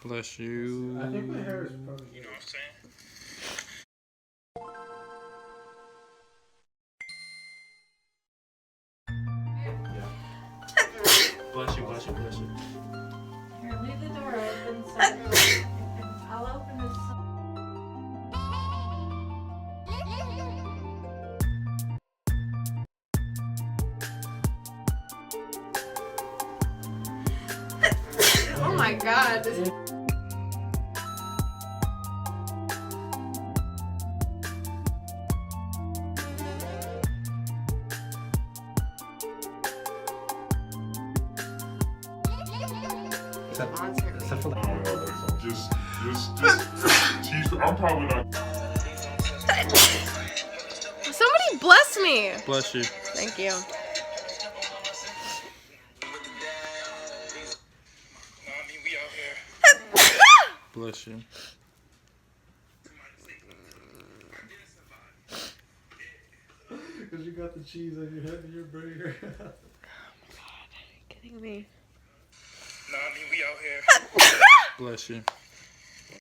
Bless you. I think my hair is probably. You know what I'm saying? Bless you, bless you, bless you. Here, leave the door open so I'll open this. Oh my god. Except for the Just teach. I'm probably not. Somebody bless me. bless you. Thank you. We out here. Bless you. Because you got the cheese on your head and your burger. Kidding me. We out here. Bless you.